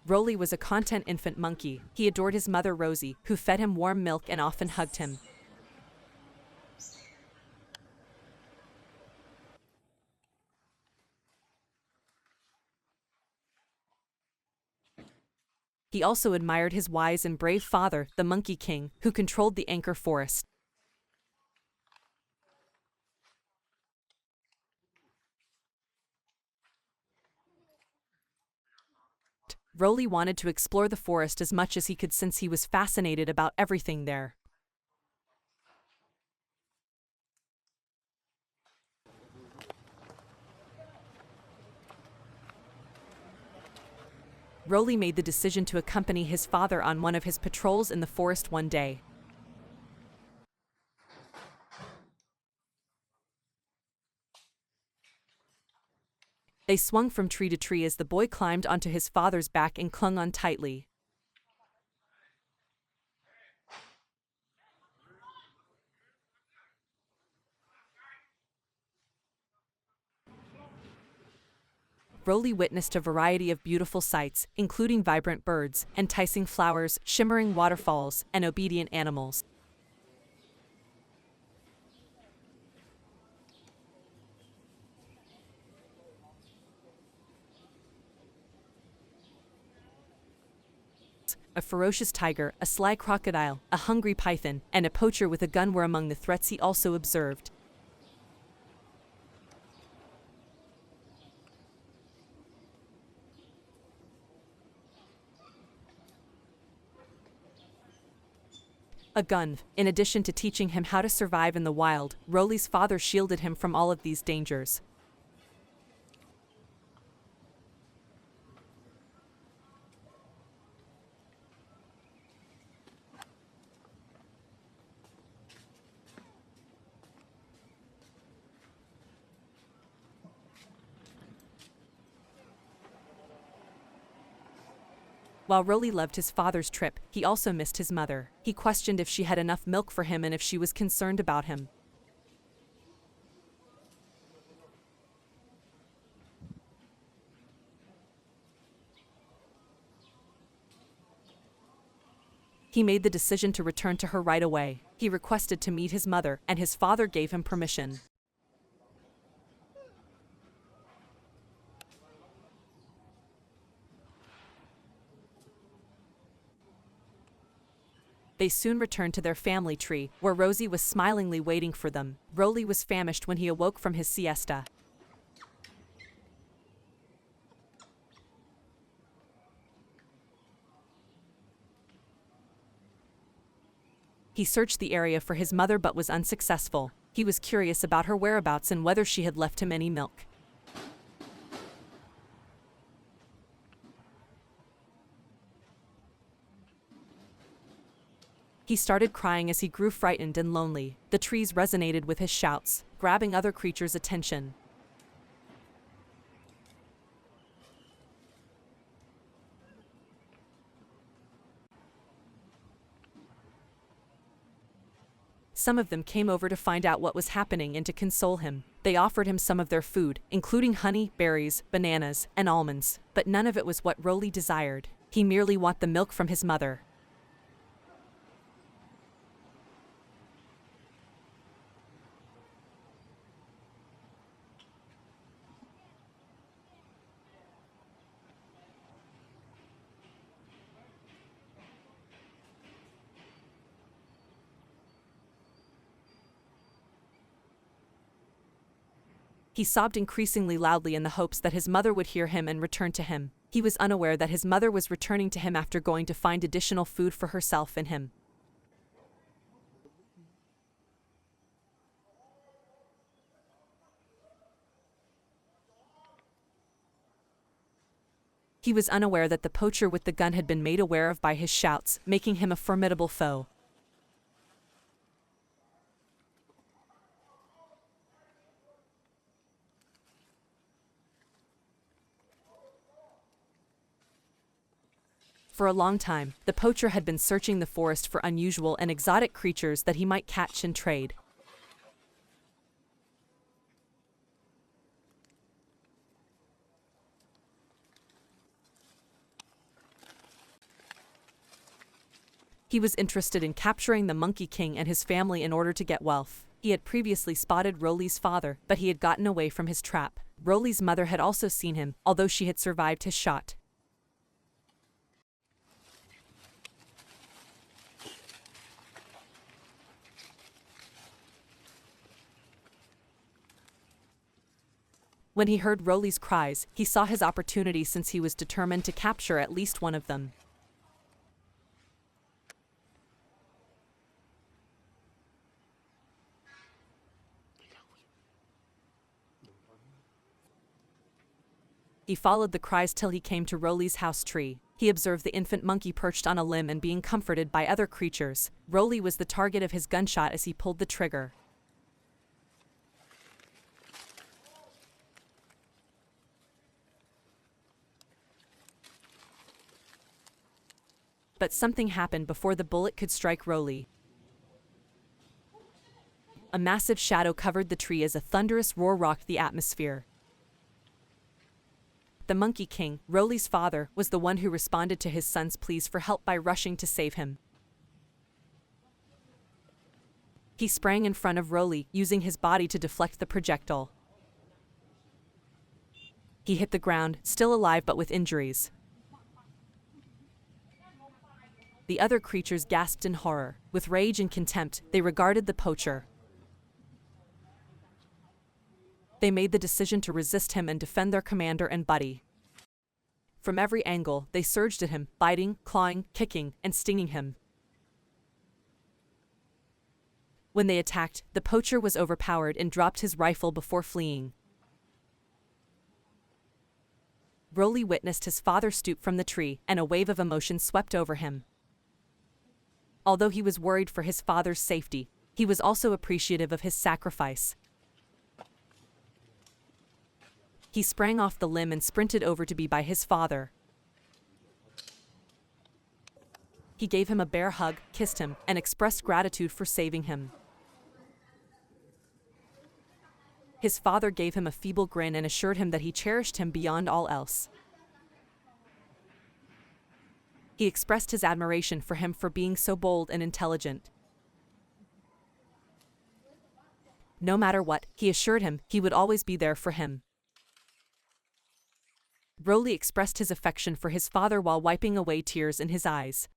Rolly was a content infant monkey. He adored his mother Rosie, who fed him warm milk and often hugged him. He also admired his wise and brave father, the Monkey King, who controlled the Anchor Forest. Rolly wanted to explore the forest as much as he could since he was fascinated about everything there. Rolly made the decision to accompany his father on one of his patrols in the forest one day. They swung from tree to tree as the boy climbed onto his father's back and clung on tightly. Rolly witnessed a variety of beautiful sights, including vibrant birds, enticing flowers, shimmering waterfalls, and obedient animals. A ferocious tiger, a sly crocodile, a hungry python, and a poacher with a gun were among the threats he also observed. A gun. In addition to teaching him how to survive in the wild, Rolly's father shielded him from all of these dangers. While Rolly loved his father's trip, he also missed his mother. He questioned if she had enough milk for him and if she was concerned about him. He made the decision to return to her right away. He requested to meet his mother, and his father gave him permission. They soon returned to their family tree, where Rosie was smilingly waiting for them. Rolly was famished when he awoke from his siesta. He searched the area for his mother but was unsuccessful. He was curious about her whereabouts and whether she had left him any milk. He started crying as he grew frightened and lonely. The trees resonated with his shouts, grabbing other creatures' attention. Some of them came over to find out what was happening and to console him. They offered him some of their food, including honey, berries, bananas, and almonds, but none of it was what Rolly desired. He merely wanted the milk from his mother. He sobbed increasingly loudly in the hopes that his mother would hear him and return to him. He was unaware that his mother was returning to him after going to find additional food for herself and him. He was unaware that the poacher with the gun had been made aware of by his shouts, making him a formidable foe. For a long time, the poacher had been searching the forest for unusual and exotic creatures that he might catch and trade. He was interested in capturing the Monkey King and his family in order to get wealth. He had previously spotted Rolly's father, but he had gotten away from his trap. Rolly's mother had also seen him, although she had survived his shot. When he heard Rolly's cries, he saw his opportunity since he was determined to capture at least one of them. He followed the cries till he came to Rolly's house tree. He observed the infant monkey perched on a limb and being comforted by other creatures. Rolly was the target of his gunshot as he pulled the trigger. But something happened before the bullet could strike Rolly. A massive shadow covered the tree as a thunderous roar rocked the atmosphere. The Monkey King, Rolly's father, was the one who responded to his son's pleas for help by rushing to save him. He sprang in front of Rolly, using his body to deflect the projectile. He hit the ground, still alive but with injuries. The other creatures gasped in horror. With rage and contempt, they regarded the poacher. They made the decision to resist him and defend their commander and buddy. From every angle, they surged at him, biting, clawing, kicking, and stinging him. When they attacked, the poacher was overpowered and dropped his rifle before fleeing. Rolly witnessed his father stoop from the tree, and a wave of emotion swept over him. Although he was worried for his father's safety, he was also appreciative of his sacrifice. He sprang off the limb and sprinted over to be by his father. He gave him a bear hug, kissed him, and expressed gratitude for saving him. His father gave him a feeble grin and assured him that he cherished him beyond all else. He expressed his admiration for him for being so bold and intelligent. No matter what, he assured him he would always be there for him. Rolly expressed his affection for his father while wiping away tears in his eyes.